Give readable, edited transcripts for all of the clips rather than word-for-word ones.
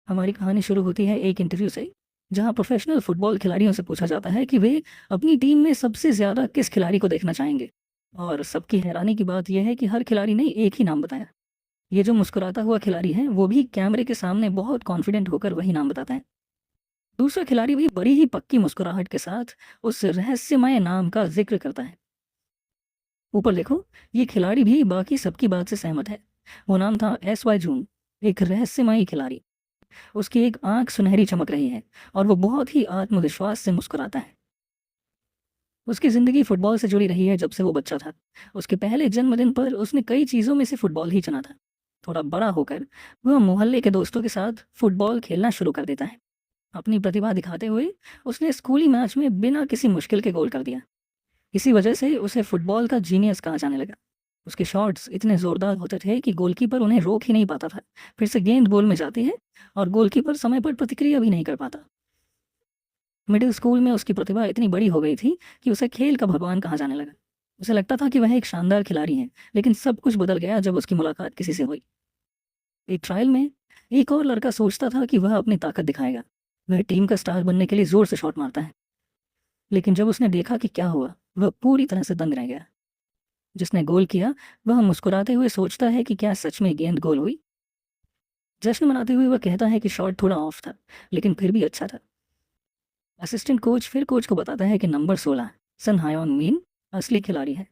हमारी कहानी शुरू होती है एक इंटरव्यू से, जहां प्रोफेशनल फुटबॉल खिलाड़ियों से पूछा जाता है कि वे अपनी टीम में सबसे ज़्यादा किस खिलाड़ी को देखना चाहेंगे। और सबकी हैरानी की बात यह है कि हर खिलाड़ी ने एक ही नाम बताया। ये जो मुस्कुराता हुआ खिलाड़ी है, वो भी कैमरे के सामने बहुत कॉन्फिडेंट होकर वही नाम बताता है। दूसरा खिलाड़ी भी बड़ी ही पक्की मुस्कुराहट के साथ उस रहस्यमय नाम का जिक्र करता है। ऊपर देखो, ये खिलाड़ी भी बाकी सबकी बात से सहमत है। वो नाम था SY जून, एक रहस्यमयी खिलाड़ी। उसकी एक आंख सुनहरी चमक रही है और वो बहुत ही आत्मविश्वास से मुस्कुराता है। उसकी ज़िंदगी फुटबॉल से जुड़ी रही है जब से वो बच्चा था। उसके पहले जन्मदिन पर उसने कई चीज़ों में से फुटबॉल ही चुना था। थोड़ा बड़ा होकर वह मोहल्ले के दोस्तों के साथ फुटबॉल खेलना शुरू कर देता है। अपनी प्रतिभा दिखाते हुए उसने स्कूली मैच में बिना किसी मुश्किल के गोल कर दिया। इसी वजह से उसे फुटबॉल का जीनियस कहा जाने लगा। उसके शॉट्स इतने ज़ोरदार होते थे कि गोलकीपर उन्हें रोक ही नहीं पाता था। फिर से गेंद गोल में जाती है और गोलकीपर समय पर प्रतिक्रिया भी नहीं कर पाता। मिडिल स्कूल में उसकी प्रतिभा इतनी बड़ी हो गई थी कि उसे खेल का भगवान कहा जाने लगा। उसे लगता था कि वह एक शानदार खिलाड़ी है, लेकिन सब कुछ बदल गया जब उसकी मुलाकात किसी से हुई। एक ट्रायल में एक और लड़का सोचता था कि वह अपनी ताकत दिखाएगा। वह टीम का स्टार बनने के लिए जोर से शॉट मारता है, लेकिन जब उसने देखा कि क्या हुआ, वह पूरी तरह से दंग रह गया। जिसने गोल किया वह मुस्कुराते हुए सोचता है कि क्या सच में गेंद गोल हुई। जश्न मनाते हुए वह कहता है कि शॉट थोड़ा ऑफ था, लेकिन फिर भी अच्छा था। असिस्टेंट कोच फिर कोच को बताता है कि नंबर 16 सन हायोन मीन असली खिलाड़ी है।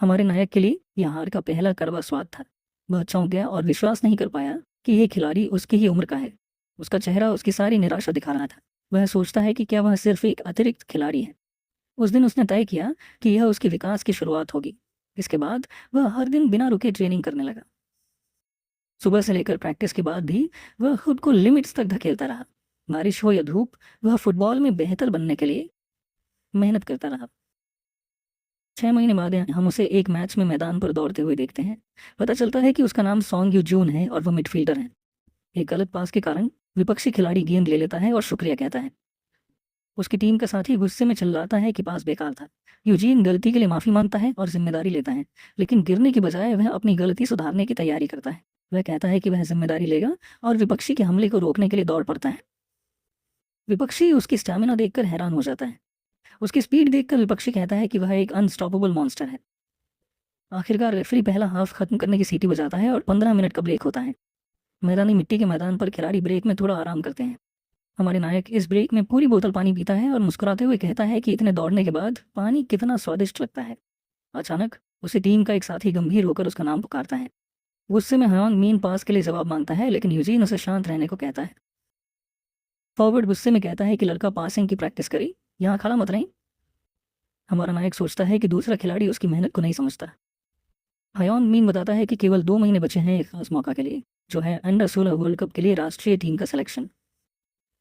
हमारे नायक के लिए यह हार का पहला कड़वा स्वाद था। वह चौंक गया और विश्वास नहीं कर पाया कि ये खिलाड़ी उसकी ही उम्र का है। उसका चेहरा उसकी सारी निराशा दिखा रहा था। वह सोचता है कि क्या वह सिर्फ एक अतिरिक्त खिलाड़ी है। उस दिन उसने तय किया कि यह उसके विकास की शुरुआत होगी। इसके बाद वह हर दिन बिना रुके ट्रेनिंग करने लगा। सुबह से लेकर प्रैक्टिस के बाद भी वह खुद को लिमिट्स तक धकेलता रहा। बारिश हो या धूप, वह फुटबॉल में बेहतर बनने के लिए मेहनत करता रहा। 6 महीने बाद हम उसे एक मैच में मैदान पर दौड़ते हुए देखते हैं। पता चलता है कि उसका नाम सॉन्ग यू जून है और वह मिडफील्डर है। एक गलत पास के कारण विपक्षी खिलाड़ी गेंद ले लेता है और शुक्रिया कहता है। उसकी टीम का साथी गुस्से में चिल्लाता है कि पास बेकार था। यूजीन गलती के लिए माफी मांगता है और जिम्मेदारी लेता है, लेकिन गिरने की बजाय वह अपनी गलती सुधारने की तैयारी करता है। वह कहता है कि वह जिम्मेदारी लेगा और विपक्षी के हमले को रोकने के लिए दौड़ पड़ता है। विपक्षी उसकी स्टैमिना देखकर हैरान हो जाता है। उसकी स्पीड देखकर विपक्षी कहता है कि वह एक अनस्टॉपेबल मॉन्स्टर है। आखिरकार रेफरी पहला हाफ खत्म करने की सीटी बजाता है और 15 मिनट का ब्रेक होता है। मैदानी मिट्टी के मैदान पर खिलाड़ी ब्रेक में थोड़ा आराम करते हैं। हमारे नायक इस ब्रेक में पूरी बोतल पानी पीता है और मुस्कुराते हुए कहता है कि इतने दौड़ने के बाद पानी कितना स्वादिष्ट लगता है। अचानक उसे टीम का एक साथी गंभीर होकर उसका नाम पुकारता है। गुस्से में हयांग मीन पास के लिए जवाब मांगता है, लेकिन यूजीन उसे शांत रहने को कहता है। फॉरवर्ड गुस्से में कहता है कि लड़का पासिंग की प्रैक्टिस करे, यहाँ खड़ा मत रही। हमारा नायक सोचता है कि दूसरा खिलाड़ी उसकी मेहनत को नहीं समझता। हयांग मीन बताता है कि केवल 2 महीने बचे हैं एक खास मौका के लिए, जो है अंडर 16 वर्ल्ड कप के लिए राष्ट्रीय टीम का सिलेक्शन।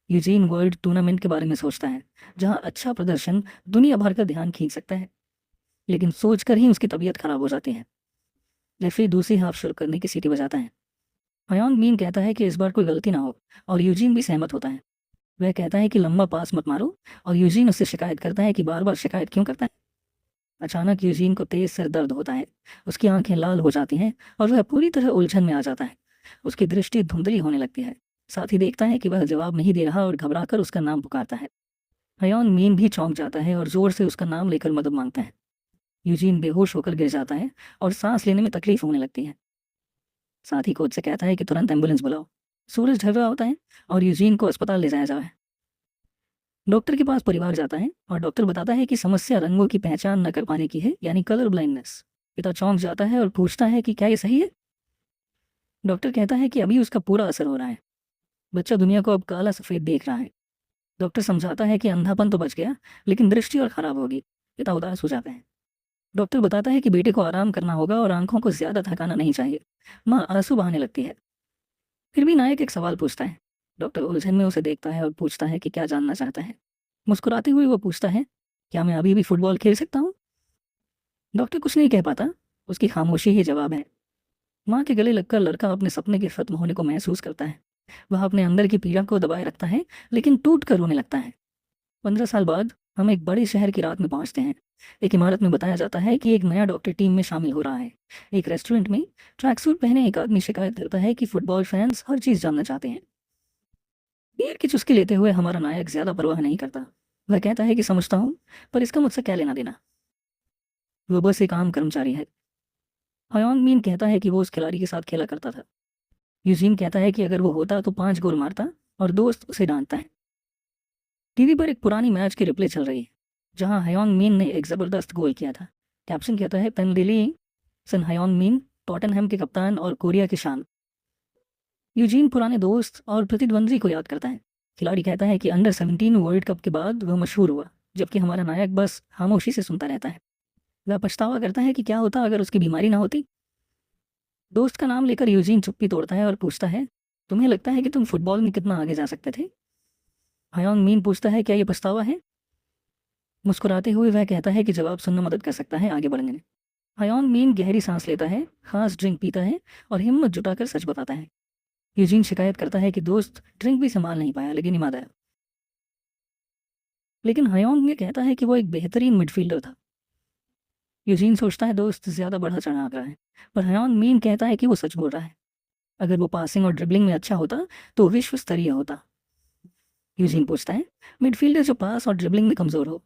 यूजीन वर्ल्ड टूर्नामेंट के बारे में सोचता है, जहां अच्छा प्रदर्शन दुनिया भर का ध्यान खींच सकता है, लेकिन सोचकर ही उसकी तबीयत खराब हो जाती है। रेफरी दूसरी हाफ शुरू करने की सीटी बजाता है। हयांग मीन कहता है कि इस बार कोई गलती ना हो, और यूजीन भी सहमत होता है। वह कहता है कि लंबा पास मत मारो, और यूजीन उससे शिकायत करता है कि बार बार शिकायत क्यों करता है। अचानक यूजीन को तेज सिर दर्द होता है। उसकी आंखें लाल हो जाती हैं और वह पूरी तरह उलझन में आ जाता है। उसकी दृष्टि धुंधली होने लगती है। साथ ही देखता है कि वह जवाब नहीं दे रहा और घबराकर उसका नाम पुकारता है। हयांग मीन भी चौंक जाता है और जोर से उसका नाम लेकर मदद मांगता है। यूजीन बेहोश होकर गिर जाता है और सांस लेने में तकलीफ होने लगती है। साथ ही कोच से कहता है कि तुरंत एम्बुलेंस बुलाओ। सूरज ढल रहा होता है और यूजीन को अस्पताल ले जाया जाए। डॉक्टर के पास परिवार जाता है और डॉक्टर बताता है कि समस्या रंगों की पहचान न कर पाने की है, यानी कलर ब्लाइंडनेस। पिता चौंक जाता है और पूछता है कि क्या ये सही है। डॉक्टर कहता है कि अभी उसका पूरा असर हो रहा है। बच्चा दुनिया को अब काला सफेद देख रहा है। डॉक्टर समझाता है कि अंधापन तो बच गया, लेकिन दृष्टि और खराब होगी। पिता उदास हो जाते हैं। डॉक्टर बताता है कि बेटे को आराम करना होगा और आंखों को ज्यादा थकाना नहीं चाहिए। माँ आंसू बहाने लगती है। फिर भी नायक एक सवाल पूछता है। डॉक्टर उलझन में उसे देखता है और पूछता है कि क्या जानना चाहता है। मुस्कुराते हुए वो पूछता है, क्या मैं अभी भी फुटबॉल खेल सकता हूँ? डॉक्टर कुछ नहीं कह पाता। उसकी खामोशी ही जवाब है। माँ के गले लगकर लड़का अपने सपने के खत्म होने को महसूस करता है। वह अपने अंदर की पीड़ा को दबाए रखता है, लेकिन टूट कर रोने लगता है। 15 साल बाद हम एक बड़े शहर की रात में पहुंचते हैं। एक इमारत में बताया जाता है कि एक नया डॉक्टर टीम में शामिल हो रहा है। एक रेस्टोरेंट में ट्रैक सूट पहने एक आदमी शिकायत करता है कि फुटबॉल फैंस हर चीज़ जानना चाहते हैं। बियर की चुस्की लेते हुए हमारा नायक ज़्यादा परवाह नहीं करता। वह कहता है कि समझता हूँ, पर इसका मुझसे क्या लेना देना। वो बस एक आम कर्मचारी है। हयोंग मीन कहता है कि वो उस खिलाड़ी के साथ खेला करता था। यूजीन कहता है कि अगर वो होता तो 5 गोल मारता, और दोस्त उसे डांटता है। टीवी पर एक पुरानी मैच की रिप्ले चल रही है, जहां हयोंग मीन ने एक ज़बरदस्त गोल किया था। कैप्शन कहता है, पेनलिली सन हयोंग मीन, टॉटनहैम के कप्तान और कोरिया की शान। यूजीन पुराने दोस्त और प्रतिद्वंद्वी को याद करता है। खिलाड़ी कहता है कि अंडर 17 वर्ल्ड कप के बाद वह मशहूर हुआ, जबकि हमारा नायक बस खामोशी से सुनता रहता है। वह पछतावा करता है कि क्या होता अगर उसकी बीमारी ना होती। दोस्त का नाम लेकर यूजीन चुप्पी तोड़ता है और पूछता है, तुम्हें लगता है कि तुम फुटबॉल में कितना आगे जा सकते थे? हयोंग मीन पूछता है, क्या ये पछतावा है? मुस्कुराते हुए वह कहता है कि जवाब सुनना मदद कर सकता है आगे बढ़ने में। हयोंग मीन गहरी सांस लेता है, खास ड्रिंक पीता है और हिम्मत जुटाकर सच बताता है। यूजीन शिकायत करता है कि दोस्त ड्रिंक भी संभाल नहीं पाया, लेकिन ईमानदार। लेकिन हयोंग में कहता है कि वो एक बेहतरीन मिडफील्डर था। यूजीन सोचता है दोस्त ज्यादा बढ़ा चढ़ा रहा है, पर हयोंग मीन कहता है कि वो सच बोल रहा है। अगर वो पासिंग और ड्रिबलिंग में अच्छा होता तो विश्व स्तरीय होता। यूजीन पूछता है, मिडफील्डर जो पास और ड्रिबलिंग में कमजोर हो।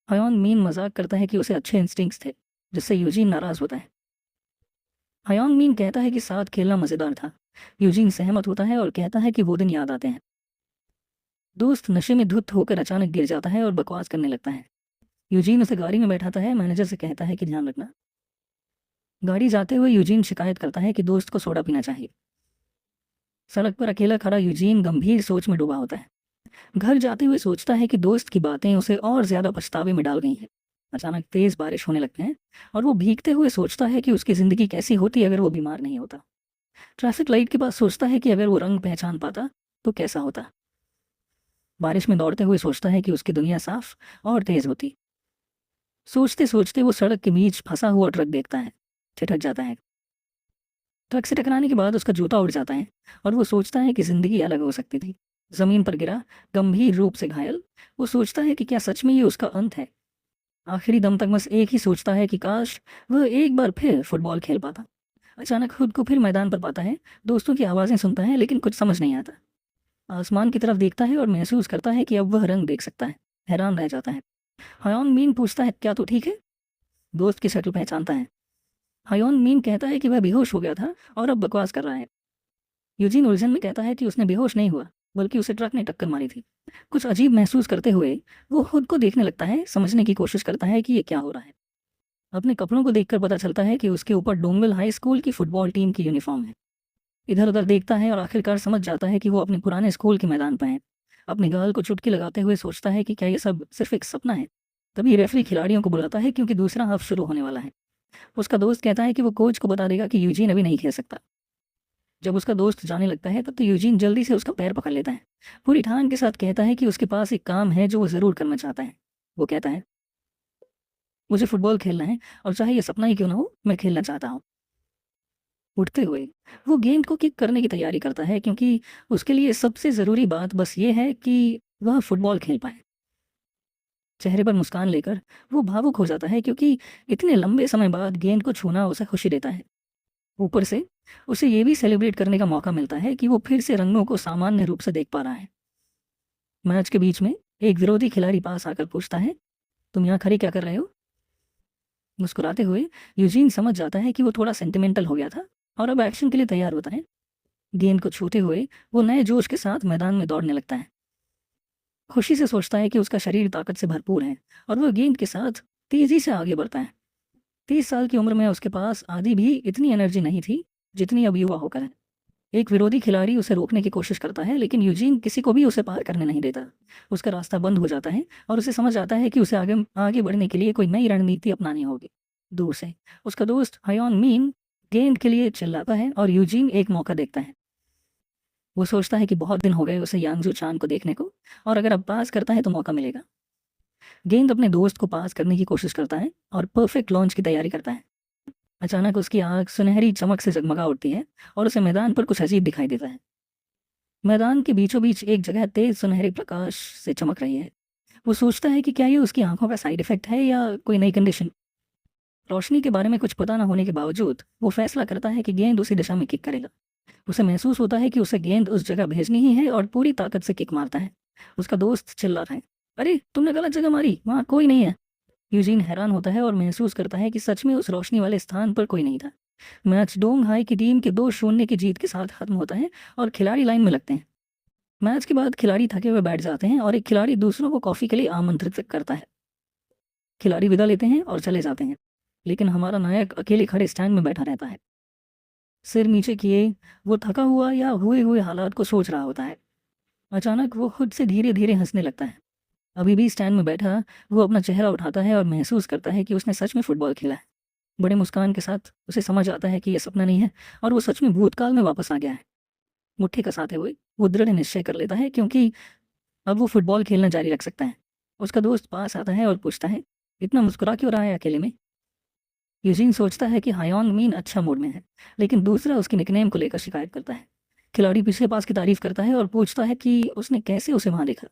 हयोंग मीन मजाक करता है कि उसे अच्छे इंस्टिंक्ट्स थे, जिससे यूजीन नाराज होता है। हयोंग मीन कहता है कि साथ खेलना मजेदार था। यूजीन सहमत होता है और कहता है कि वो दिन याद आते हैं। दोस्त नशे में धुत होकर अचानक गिर जाता है और बकवास करने लगता है। यूजीन उसे गाड़ी में बैठाता है, मैनेजर से कहता है कि ध्यान रखना। गाड़ी जाते हुए यूजीन शिकायत करता है कि दोस्त को सोडा पीना चाहिए। सड़क पर अकेला खड़ा यूजीन गंभीर सोच में डूबा होता है। घर जाते हुए सोचता है कि दोस्त की बातें उसे और ज्यादा पछतावे में डाल गई हैं। अचानक तेज बारिश होने लगते हैं और वो भीगते हुए सोचता है कि उसकी जिंदगी कैसी होती अगर वो बीमार नहीं होता। ट्रैफिक लाइट के पास सोचता है कि अगर वो रंग पहचान पाता तो कैसा होता। बारिश में दौड़ते हुए सोचता है कि उसकी दुनिया साफ और तेज होती। सोचते सोचते वो सड़क के बीच फंसा हुआ ट्रक देखता है, ठिठक जाता है। ट्रक से टकराने के बाद उसका जूता उड़ जाता है और वो सोचता है कि जिंदगी अलग हो सकती थी। जमीन पर गिरा, गंभीर रूप से घायल। वो सोचता है कि क्या सच में ये उसका अंत है। आखिरी दम तक बस एक ही सोचता है कि काश वह एक बार फिर फुटबॉल खेल पाता। अचानक खुद को फिर मैदान पर पाता है, दोस्तों की आवाज़ें सुनता है, लेकिन कुछ समझ नहीं आता। आसमान की तरफ देखता है और महसूस करता है कि अब वह रंग देख सकता है। हैरान रह जाता है। हयोंग मीन पूछता है, क्या तू ठीक है? दोस्त की शक्ल पहचानता है। हयोंग मीन कहता है कि वह बेहोश हो गया था और अब बकवास कर रहा है। यूजीन उलझन में कहता है कि उसने बेहोश नहीं हुआ, बल्कि उसे ट्रक ने टक्कर मारी थी। कुछ अजीब महसूस करते हुए वो खुद को देखने लगता है, समझने की कोशिश करता है कि ये क्या हो रहा है। अपने कपड़ों को देखकर पता चलता है कि उसके ऊपर डोंगविल हाई स्कूल की फुटबॉल टीम की यूनिफॉर्म है। इधर उधर देखता है और आखिरकार समझ जाता है कि वो अपने पुराने स्कूल के मैदान पर है। अपने गाल को चुटकी लगाते हुए सोचता है कि क्या ये सब सिर्फ एक सपना है। तभी रेफरी खिलाड़ियों को बुलाता है क्योंकि दूसरा हाफ शुरू होने वाला है। उसका दोस्त कहता है कि वो कोच को बता देगा कि यूजीन अभी नहीं खेल सकता। जब उसका दोस्त जाने लगता है तब तो यूजीन जल्दी से उसका पैर पकड़ लेता है। पूरी ठान के साथ कहता है कि उसके पास एक काम है जो वो ज़रूर करना चाहता है। वो कहता है, मुझे फुटबॉल खेलना है और चाहे ये सपना ही क्यों ना हो, मैं खेलना चाहता हूँ। उठते हुए वो गेंद को किक करने की तैयारी करता है, क्योंकि उसके लिए सबसे ज़रूरी बात बस ये है कि वह फुटबॉल खेल पाए। चेहरे पर मुस्कान लेकर वो भावुक हो जाता है, क्योंकि इतने लंबे समय बाद गेंद को छूना उसे खुशी देता है। ऊपर से उसे ये भी सेलिब्रेट करने का मौका मिलता है कि वो फिर से रंगों को सामान्य रूप से देख पा रहा है। मैच के बीच में एक विरोधी खिलाड़ी पास आकर पूछता है, तुम यहाँ खड़े क्या कर रहे हो? मुस्कुराते हुए यूजीन समझ जाता है कि वो थोड़ा सेंटिमेंटल हो गया था और अब एक्शन के लिए तैयार होता है। गेंद को छूते हुए वो नए जोश के साथ मैदान में दौड़ने लगता है। खुशी से सोचता है कि उसका शरीर ताकत से भरपूर है और वह गेंद के साथ तेजी से आगे बढ़ता है। 30 साल की उम्र में उसके पास आधी भी इतनी एनर्जी नहीं थी जितनी अब युवा होकर है। एक विरोधी खिलाड़ी उसे रोकने की कोशिश करता है, लेकिन यूजीन किसी को भी उसे पार करने नहीं देता। उसका रास्ता बंद हो जाता है और उसे समझ आता है कि उसे आगे आगे बढ़ने के लिए कोई नई रणनीति अपनानी होगी। दूर से उसका दोस्त हयोंग मीन गेंद के लिए चिल्लाता है और यूजीन एक मौका देखता है। वो सोचता है कि बहुत दिन हो गए उसे यांगजू चान को देखने को, और अगर अब पास करता है तो मौका मिलेगा। गेंद अपने दोस्त को पास करने की कोशिश करता है और परफेक्ट लॉन्च की तैयारी करता है। अचानक उसकी आंख सुनहरी चमक से जगमगा उठती है और उसे मैदान पर कुछ अजीब दिखाई देता है। मैदान के बीचों बीच एक जगह तेज सुनहरे प्रकाश से चमक रही है। वो सोचता है कि क्या ये उसकी आंखों का साइड इफेक्ट है या कोई नई कंडीशन। रोशनी के बारे में कुछ पता ना होने के बावजूद वो फैसला करता है कि गेंद उसी दिशा में किक करेगा। उसे महसूस होता है कि उसे गेंद उस जगह भेजनी ही है और पूरी ताकत से किक मारता है। उसका दोस्त चिल्ला रहा है, अरे तुमने गलत जगह मारी, वहाँ कोई नहीं है। यूजीन हैरान होता है और महसूस करता है कि सच में उस रोशनी वाले स्थान पर कोई नहीं था। मैच डोंग हाई की टीम के 2-0 की जीत के साथ खत्म होता है और खिलाड़ी लाइन में लगते हैं। मैच के बाद खिलाड़ी थके हुए बैठ जाते हैं और एक खिलाड़ी दूसरों को कॉफी के लिए आमंत्रित करता है। खिलाड़ी विदा लेते हैं और चले जाते हैं, लेकिन हमारा नायक अकेले खड़े स्टैंड में बैठा रहता है। सिर नीचे किए वो थका हुआ या हुए हुए हालात को सोच रहा होता है। अचानक वो खुद से धीरे धीरे हंसने लगता है। अभी भी स्टैंड में बैठा वो अपना चेहरा उठाता है और महसूस करता है कि उसने सच में फुटबॉल खेला है। बड़े मुस्कान के साथ उसे समझ आता है कि यह सपना नहीं है और वो सच में भूतकाल में वापस आ गया है। मुट्ठी कसाते हुए वो दृढ़ निश्चय कर लेता है, क्योंकि अब वो फुटबॉल खेलना जारी रख सकता है। उसका दोस्त पास आता है और पूछता है, इतना मुस्कुरा क्यों रहा है अकेले में। यूजीन सोचता है कि हायोंग मीन अच्छा मूड में है, लेकिन दूसरा उसकी निकनेम को लेकर शिकायत करता है। खिलाड़ी पिछले पास की तारीफ करता है और पूछता है कि उसने कैसे उसे वहां देखा।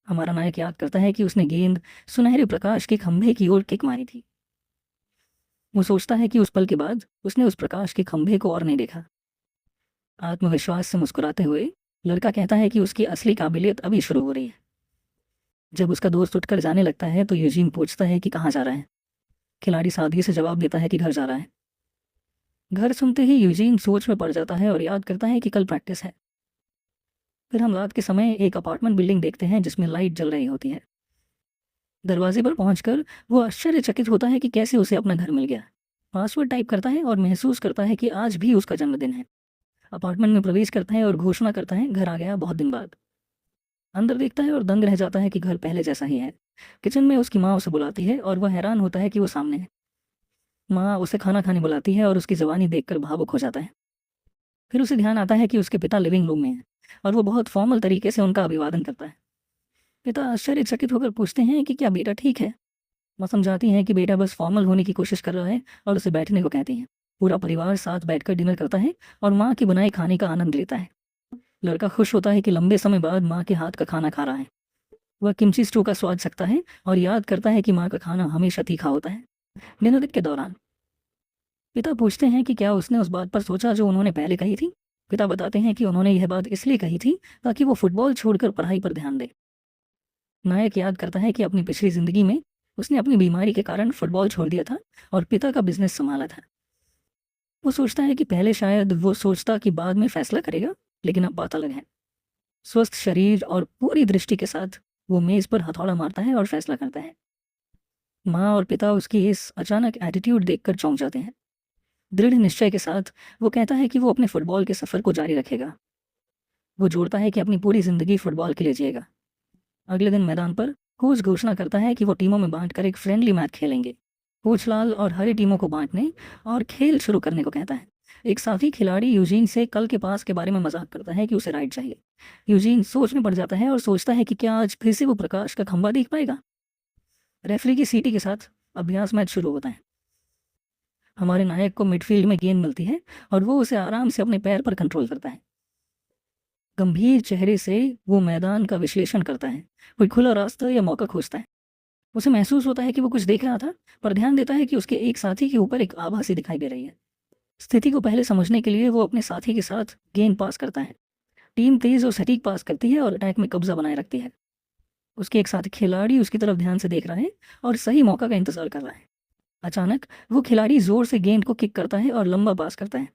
हमारा नायक याद करता है कि उसने गेंद सुनहरे प्रकाश के खंभे की ओर किक मारी थी। वो सोचता है कि उस पल के बाद उसने उस प्रकाश के खंभे को और नहीं देखा। आत्मविश्वास से मुस्कुराते हुए लड़का कहता है कि उसकी असली काबिलियत अभी शुरू हो रही है। जब उसका दोस्त उठकर जाने लगता है तो यूजीन पूछता है कि कहाँ जा रहा है। खिलाड़ी सादगी से जवाब देता है कि घर जा रहा है। घर सुनते ही यूजीन सोच में पड़ जाता है और याद करता है कि कल प्रैक्टिस है। फिर हम रात के समय एक अपार्टमेंट बिल्डिंग देखते हैं जिसमें लाइट जल रही होती है। दरवाजे पर पहुंचकर वो आश्चर्यचकित होता है कि कैसे उसे अपना घर मिल गया। पासवर्ड टाइप करता है और महसूस करता है कि आज भी उसका जन्मदिन है। अपार्टमेंट में प्रवेश करता है और घोषणा करता है, घर आ गया बहुत दिन बाद। अंदर देखता है और दंग रह जाता है कि घर पहले जैसा ही है। किचन में उसकी माँ उसे बुलाती है और वह हैरान होता है कि वो सामने है। माँ उसे खाना खाने बुलाती है और उसकी जवानी देखकर भावुक हो जाता है। फिर उसे ध्यान आता है कि उसके पिता लिविंग रूम में हैं और वो बहुत फॉर्मल तरीके से उनका अभिवादन करता है। पिता आश्चर्यचकित होकर पूछते हैं कि क्या बेटा ठीक है। माँ समझाती हैं कि बेटा बस फॉर्मल होने की कोशिश कर रहा है और उसे बैठने को कहती हैं। पूरा परिवार साथ बैठकर डिनर करता है और माँ की बनाई खाने का आनंद लेता है। लड़का खुश होता है कि लंबे समय बाद माँ के हाथ का खाना खा रहा है। वह किमची स्टू का स्वाद सकता है और याद करता है कि माँ का खाना हमेशा तीखा होता है। डिनर के दौरान पिता पूछते हैं कि क्या उसने उस बात पर सोचा जो उन्होंने पहले कही थी। पिता बताते हैं कि उन्होंने यह बात इसलिए कही थी ताकि वो फुटबॉल छोड़कर पढ़ाई पर ध्यान दे। नायक याद करता है कि अपनी पिछली जिंदगी में उसने अपनी बीमारी के कारण फुटबॉल छोड़ दिया था और पिता का बिजनेस संभाला था। वो सोचता है कि पहले शायद वो सोचता कि बाद में फैसला करेगा, लेकिन अब बात अलग है। स्वस्थ शरीर और पूरी दृष्टि के साथ वो मेज पर हथौड़ा मारता है और फैसला करता है। माँ और पिता उसकी इस अचानक एटीट्यूड देखकर चौंक जाते हैं। दृढ़ निश्चय के साथ वो कहता है कि वो अपने फुटबॉल के सफर को जारी रखेगा। वो जोड़ता है कि अपनी पूरी जिंदगी फुटबॉल के लिए जिएगा। अगले दिन मैदान पर कोच घोषणा करता है कि वो टीमों में बांटकर एक फ्रेंडली मैच खेलेंगे। कोच लाल और हरी टीमों को बांटने और खेल शुरू करने को कहता है। एक साथी खिलाड़ी यूजीन से कल के पास के बारे में मजाक करता है कि उसे राइड चाहिए। यूजीन सोच में पड़ जाता है और सोचता है कि क्या आज फिर से वो प्रकाश का खंभा देख पाएगा। रेफरी की सीटी के साथ अभ्यास मैच शुरू होता है। हमारे नायक को मिडफील्ड में गेंद मिलती है और वो उसे आराम से अपने पैर पर कंट्रोल करता है। गंभीर चेहरे से वो मैदान का विश्लेषण करता है, कोई खुला रास्ता या मौका खोजता है। उसे महसूस होता है कि वो कुछ देख रहा था, पर ध्यान देता है कि उसके एक साथी के ऊपर एक आभा सी दिखाई दे रही है। स्थिति को पहले समझने के लिए वो अपने साथी के साथ गेंद पास करता है। टीम तेज और सटीक पास करती है और अटैक में कब्जा बनाए रखती है। उसके एक साथी खिलाड़ी उसकी तरफ ध्यान से देख रहा है और सही मौका का इंतजार कर रहा है। अचानक वो खिलाड़ी जोर से गेंद को किक करता है और लंबा पास करता है।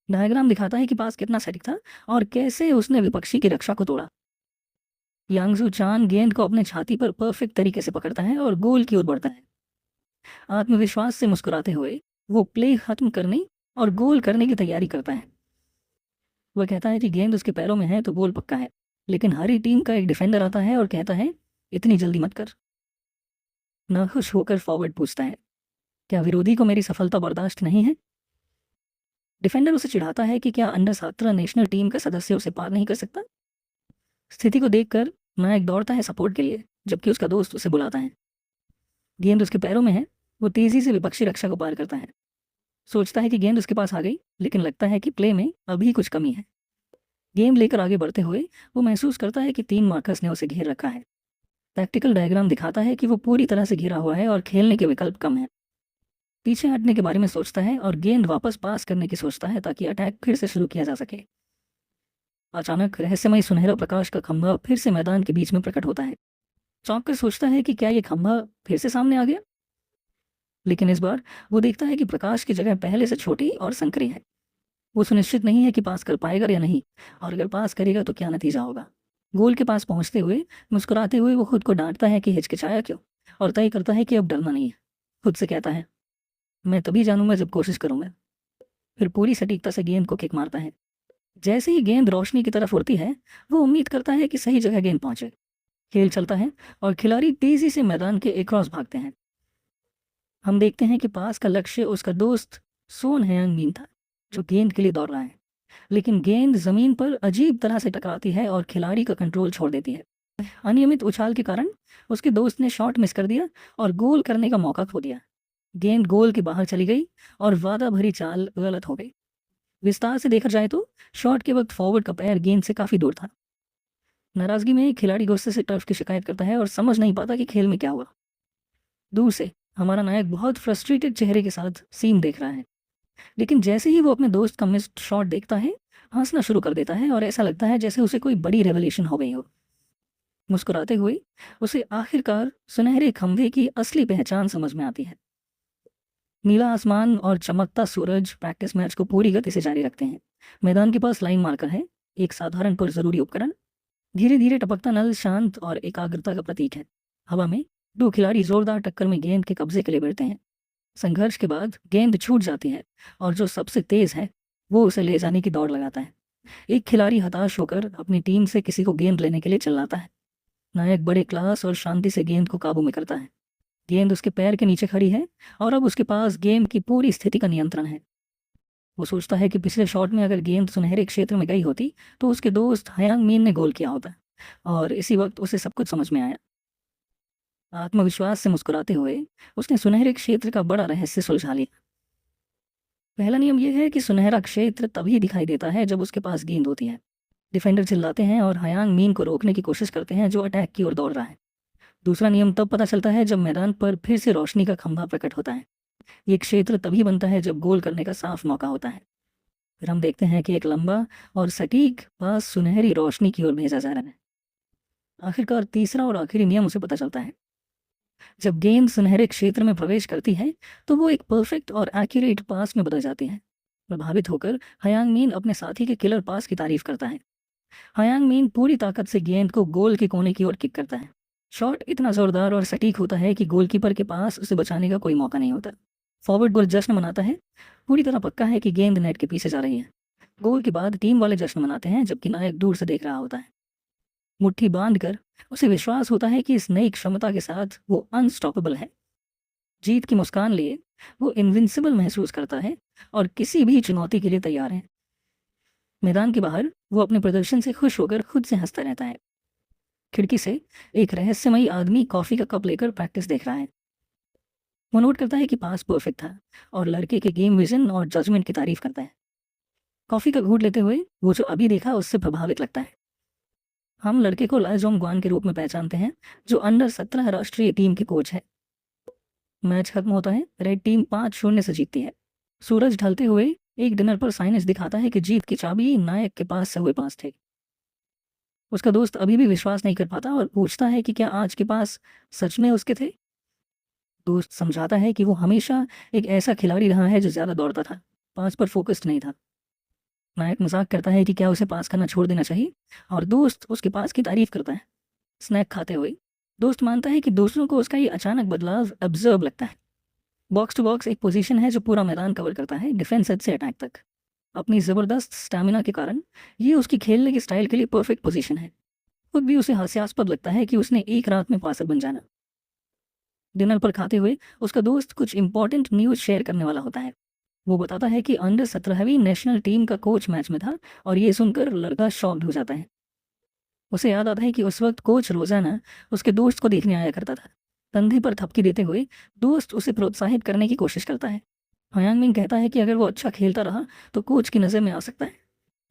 डायग्राम दिखाता है कि पास कितना सटीक था और कैसे उसने विपक्षी की रक्षा को तोड़ा। यांगजू चान गेंद को अपने छाती पर परफेक्ट तरीके से पकड़ता है और गोल की ओर बढ़ता है। आत्मविश्वास से मुस्कुराते हुए वो प्ले खत्म करने और गोल करने की तैयारी करता है। वह कहता है कि गेंद उसके पैरों में है तो गोल पक्का है, लेकिन हरी टीम का एक डिफेंडर आता है और कहता है, इतनी जल्दी मत कर। नाखुश होकर फॉरवर्ड पूछता है, क्या विरोधी को मेरी सफलता बर्दाश्त नहीं है। डिफेंडर उसे चिढ़ाता है कि क्या अंडर 17 नेशनल टीम का सदस्य उसे पार नहीं कर सकता। स्थिति को देखकर नायक दौड़ता है सपोर्ट के लिए, जबकि उसका दोस्त उसे बुलाता है। गेंद उसके पैरों में है, वो तेजी से विपक्षी रक्षा को पार करता है। सोचता है कि गेंद उसके पास आ गई, लेकिन लगता है कि प्ले में अभी कुछ कमी है। गेम लेकर आगे बढ़ते हुए वो महसूस करता है कि 3 मार्कर्स ने उसे घेर रखा है। टैक्टिकल डायग्राम दिखाता है कि वो पूरी तरह से घिरा हुआ है और खेलने के विकल्प कम हैं। पीछे हटने के बारे में सोचता है और गेंद वापस पास करने की सोचता है ताकि अटैक फिर से शुरू किया जा सके। अचानक रहस्यमय सुनहरा प्रकाश का खंभा फिर से मैदान के बीच में प्रकट होता है। चौंक कर सोचता है कि क्या ये खंभा फिर से सामने आ गया, लेकिन इस बार वो देखता है कि प्रकाश की जगह पहले से छोटी और संकरी है। वो सुनिश्चित नहीं है कि पास कर पाएगा या नहीं, और अगर पास करेगा तो क्या नतीजा होगा। गोल के पास पहुंचते हुए मुस्कुराते हुए वो खुद को डांटता है कि हिचकिचाया क्यों, और तय करता है कि अब डरना नहीं है। खुद से कहता है, मैं तभी जानूंगा जब कोशिश करूंगा। फिर पूरी सटीकता से गेंद को किक मारता है। जैसे ही गेंद रोशनी की तरफ उड़ती है, वो उम्मीद करता है कि सही जगह गेंद पहुंचे। खेल चलता है और खिलाड़ी तेजी से मैदान के एक क्रॉस भागते हैं। हम देखते हैं कि पास का लक्ष्य उसका दोस्त सोन हयांग मीन था, जो गेंद के लिए दौड़ रहा है। लेकिन गेंद जमीन पर अजीब तरह से टकराती है और खिलाड़ी का कंट्रोल छोड़ देती है। अनियमित उछाल के कारण उसके दोस्त ने शॉट मिस कर दिया और गोल करने का मौका खो दिया। गेंद गोल के बाहर चली गई और वादा भरी चाल गलत हो गई। विस्तार से देखा जाए तो शॉट के वक्त फॉरवर्ड का पैर गेंद से काफी दूर था। नाराजगी में खिलाड़ी गुस्से से टर्फ की शिकायत करता है और समझ नहीं पाता कि खेल में क्या हुआ। दूर से हमारा नायक बहुत फ्रस्ट्रेटेड चेहरे के साथ सीन देख रहा है, लेकिन जैसे ही वो अपने दोस्त का मिस्ड शॉट देखता है, हंसना शुरू कर देता है और ऐसा लगता है जैसे उसे कोई बड़ी रेवलेशन हो गई हो। मुस्कुराते हुए उसे आखिरकार सुनहरे खंभे की असली पहचान समझ में आती है। नीला आसमान और चमकता सूरज प्रैक्टिस मैच को पूरी गति से जारी रखते हैं। मैदान के पास लाइन मार्कर है, एक साधारण पर जरूरी उपकरण। धीरे धीरे टपकता नल शांत और एकाग्रता का प्रतीक है। हवा में 2 खिलाड़ी जोरदार टक्कर में गेंद के कब्जे के लिए भिड़ते हैं। संघर्ष के बाद गेंद छूट जाती है और जो सबसे तेज है वो उसे ले जाने की दौड़ लगाता है। एक खिलाड़ी हताश होकर अपनी टीम से किसी को गेंद लेने के लिए चिल्लाता है। नायक बड़े क्लास और शांति से गेंद को काबू में करता है। गेंद उसके पैर के नीचे खड़ी है और अब उसके पास गेम की पूरी स्थिति का नियंत्रण है। वो सोचता है कि पिछले शॉट में अगर गेंद सुनहरे क्षेत्र में गई होती तो उसके दोस्त हयांग मीन ने गोल किया होता, और इसी वक्त उसे सब कुछ समझ में आया। आत्मविश्वास से मुस्कुराते हुए उसने सुनहरे क्षेत्र का बड़ा रहस्य सुलझा लिया। पहला नियम यह है कि सुनहरा क्षेत्र तभी दिखाई देता है जब उसके पास गेंद होती है। डिफेंडर चिल्लाते हैं और हयांग मीन को रोकने की कोशिश करते हैं जो अटैक की ओर दौड़ रहा है। दूसरा नियम तब पता चलता है जब मैदान पर फिर से रोशनी का खंभा प्रकट होता है। ये क्षेत्र तभी बनता है जब गोल करने का साफ मौका होता है। फिर हम देखते हैं कि एक लंबा और सटीक पास सुनहरी रोशनी की ओर भेजा जा रहा है। आखिरकार तीसरा और आखिरी नियम उसे पता चलता है। जब गेंद सुनहरे क्षेत्र में प्रवेश करती है तो वो एक परफेक्ट और एक्यूरेट पास में बदल जाती है। प्रभावित होकर हयांग मीन अपने साथी के किलर पास की तारीफ करता है। हयांग मीन पूरी ताकत से गेंद को गोल के कोने की ओर किक करता है। शॉट इतना जोरदार और सटीक होता है कि गोलकीपर के पास उसे बचाने का कोई मौका नहीं होता। फॉरवर्ड गोल जश्न मनाता है। पूरी तरह पक्का है कि गेंद नेट के पीछे जा रही है। गोल के बाद टीम वाले जश्न मनाते हैं जबकि नायक दूर से देख रहा होता है। मुट्ठी बांधकर उसे विश्वास होता है कि इस नई क्षमता के साथ वो अनस्टॉपेबल है। जीत की मुस्कान लिए वो इनविंसिबल महसूस करता है और किसी भी चुनौती के लिए तैयार है। मैदान के बाहर वो अपने प्रदर्शन से खुश होकर खुद से हंसता रहता है। खिड़की से एक रहस्यमयी आदमी कॉफी का कप लेकर प्रैक्टिस देख रहा है। वो नोट करता है कि पास परफेक्ट था और लड़के के गेम विजन और जजमेंट की तारीफ करता है। कॉफी का घूंट लेते हुए वो जो अभी देखा उससे प्रभावित लगता है। हम लड़के को लाजोंग ग्वान के रूप में पहचानते हैं, जो अंडर 17 राष्ट्रीय टीम के कोच है। मैच खत्म होता है, रेड टीम 5-0 से जीतती है। सूरज ढलते हुए एक डिनर पर साइनेज दिखाता है कि जीत की चाबी नायक के पास सहुए पास थे। उसका दोस्त अभी भी विश्वास नहीं कर पाता और पूछता है कि क्या आज के पास सच में उसके थे। दोस्त समझाता है कि वो हमेशा एक ऐसा खिलाड़ी रहा है जो ज्यादा दौड़ता था, पास पर फोकस्ड नहीं था। नायक मजाक करता है कि क्या उसे पास करना छोड़ देना चाहिए, और दोस्त उसके पास की तारीफ करता है। स्नैक खाते हुए दोस्त मानता है कि दूसरों को उसका ये अचानक बदलाव ऑब्जर्व लगता है। बॉक्स टू बॉक्स एक पोजीशन है जो पूरा मैदान कवर करता है, डिफेंस एज से अटैक तक। अपनी ज़बरदस्त स्टैमिना के कारण ये उसकी खेलने के स्टाइल के लिए परफेक्ट पोजीशन है। खुद भी उसे हास्यास्पद लगता है कि उसने एक रात में पासर बन जाना। डिनर पर खाते हुए उसका दोस्त कुछ इंपॉर्टेंट न्यूज़ शेयर करने वाला होता है। वो बताता है कि अंडर 17वीं नेशनल टीम का कोच मैच में था, और ये सुनकर लड़का शॉक्ड हो जाता है। उसे याद आता है कि उस वक्त कोच रोजाना उसके दोस्त को देखने आया करता था। कंधे पर थपकी देते हुए दोस्त उसे प्रोत्साहित करने की कोशिश करता है। हयांग मिंग कहता है कि अगर वो अच्छा खेलता रहा तो कोच की नज़र में आ सकता है।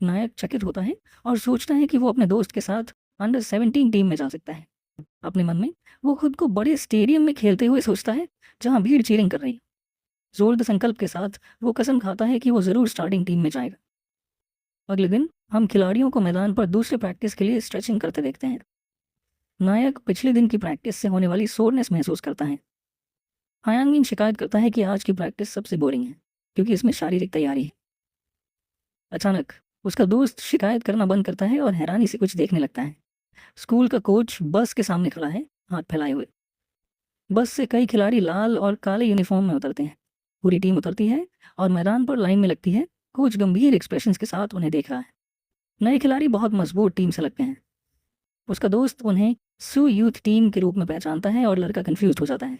नायक चकित होता है और सोचता है कि वो अपने दोस्त के साथ अंडर 17 टीम में जा सकता है। अपने मन में वो खुद को बड़े स्टेडियम में खेलते हुए सोचता है, जहाँ भीड़ चीयरिंग कर रही है। जोरदार संकल्प के साथ वो कसम खाता है कि वो ज़रूर स्टार्टिंग टीम में जाएगा। अगले दिन हम खिलाड़ियों को मैदान पर दूसरे प्रैक्टिस के लिए स्ट्रेचिंग करते देखते हैं। नायक पिछले दिन की प्रैक्टिस से होने वाली सोरनेस महसूस करता है। हायांग शिकायत करता है कि आज की प्रैक्टिस सबसे बोरिंग है, क्योंकि इसमें शारीरिक तैयारी है। अचानक उसका दोस्त शिकायत करना बंद करता है और हैरानी से कुछ देखने लगता है। स्कूल का कोच बस के सामने खड़ा है, हाथ फैलाए हुए। बस से कई खिलाड़ी लाल और काले यूनिफॉर्म में उतरते हैं। पूरी टीम उतरती है और मैदान पर लाइन में लगती है। कोच गंभीर एक्सप्रेशंस के साथ उन्हें देख रहा है। नए खिलाड़ी बहुत मजबूत टीम से लगते हैं। उसका दोस्त उन्हें सू यूथ टीम के रूप में पहचानता है और लड़का कंफ्यूज हो जाता है।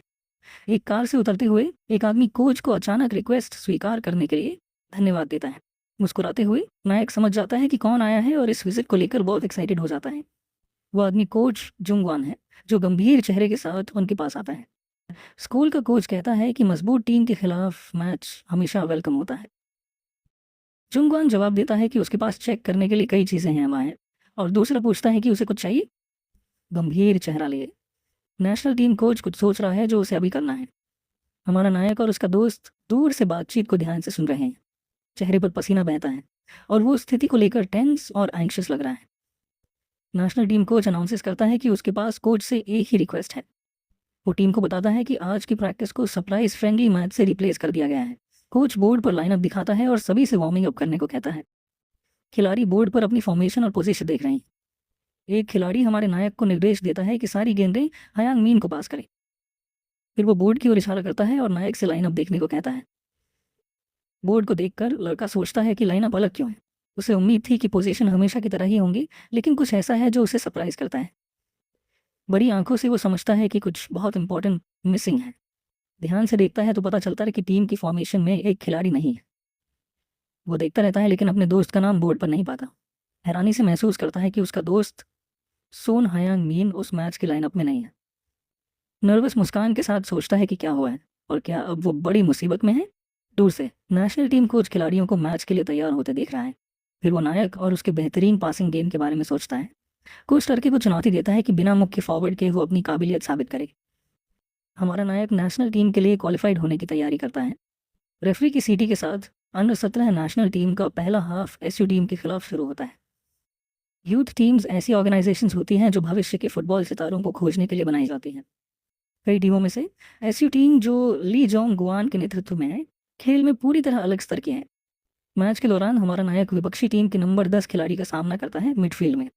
एक कार से उतरते हुए एक आदमी कोच को अचानक रिक्वेस्ट स्वीकार करने के लिए धन्यवाद देता है। मुस्कुराते हुए नायक समझ जाता है कि कौन आया है और इस विजिट को लेकर बहुत एक्साइटेड हो जाता है। वो आदमी कोच जुंगवान है, जो गंभीर चेहरे के साथ उनके पास आता है। स्कूल का कोच कहता है कि मजबूत टीम के खिलाफ मैच हमेशा वेलकम होता है। जुंगवान जवाब देता है कि उसके पास चेक करने के लिए कई चीज़ें हैं वहाँ है, और दूसरा पूछता है कि उसे कुछ चाहिए। गंभीर चेहरा लिए नेशनल टीम कोच कुछ सोच रहा है जो उसे अभी करना है। हमारा नायक और उसका दोस्त दूर से बातचीत को ध्यान से सुन रहे हैं। चेहरे पर पसीना बहता है और वो स्थिति को लेकर टेंस और एंग्शियस लग रहा है। नेशनल टीम कोच अनाउंसेस करता है कि उसके पास कोच से एक ही रिक्वेस्ट है। वो टीम को बताता है कि आज की प्रैक्टिस को सरप्राइज फ्रेंडली मैच से रिप्लेस कर दिया गया है। कोच बोर्ड पर लाइनअप दिखाता है और सभी से वार्मिंग अप करने को कहता है। खिलाड़ी बोर्ड पर अपनी फॉर्मेशन और पोजीशन देख रहे हैं। एक खिलाड़ी हमारे नायक को निर्देश देता है कि सारी गेंदें हयांग मीन को पास करें। फिर वो बोर्ड की ओर इशारा करता है और नायक से लाइनअप देखने को कहता है। बोर्ड को देखकर लड़का सोचता है कि लाइनअप अलग क्यों है। उसे उम्मीद थी कि पोजीशन हमेशा की तरह ही होंगी, लेकिन कुछ ऐसा है जो उसे सरप्राइज करता है। बड़ी आंखों से वो समझता है कि कुछ बहुत इंपॉर्टेंट मिसिंग है। ध्यान से देखता है तो पता चलता है कि टीम की फॉर्मेशन में एक खिलाड़ी नहीं है। वो देखता रहता है लेकिन अपने दोस्त का नाम बोर्ड पर नहीं पाता। हैरानी से महसूस करता है कि उसका दोस्त सोन हयांग मीन उस मैच की लाइनअप में नहीं है। नर्वस मुस्कान के साथ सोचता है कि क्या हुआ है और क्या अब वो बड़ी मुसीबत में है। दूर से नेशनल टीम कोच खिलाड़ियों को मैच के लिए तैयार होते देख रहा है। फिर वो नायक और उसके बेहतरीन पासिंग गेम के बारे में सोचता है। कोच लड़के को चुनौती देता है कि बिना मुख्य फॉरवर्ड के वो अपनी काबिलियत साबित करे। हमारा नायक नेशनल टीम के लिए क्वालिफाइड होने की तैयारी करता है। रेफरी की सीटी के साथ अंडर 17 नेशनल टीम का पहला हाफ एसयू टीम के खिलाफ शुरू होता है। यूथ टीम्स ऐसी ऑर्गेनाइजेशंस होती हैं जो भविष्य के फुटबॉल सितारों को खोजने के लिए बनाई जाती हैं। कई टीमों में से एसयू टीम जो ली जोंग गुआन के नेतृत्व में है, खेल में पूरी तरह अलग स्तर की है। मैच के दौरान हमारा नायक विपक्षी टीम के नंबर 10 खिलाड़ी का सामना करता है मिडफील्ड में।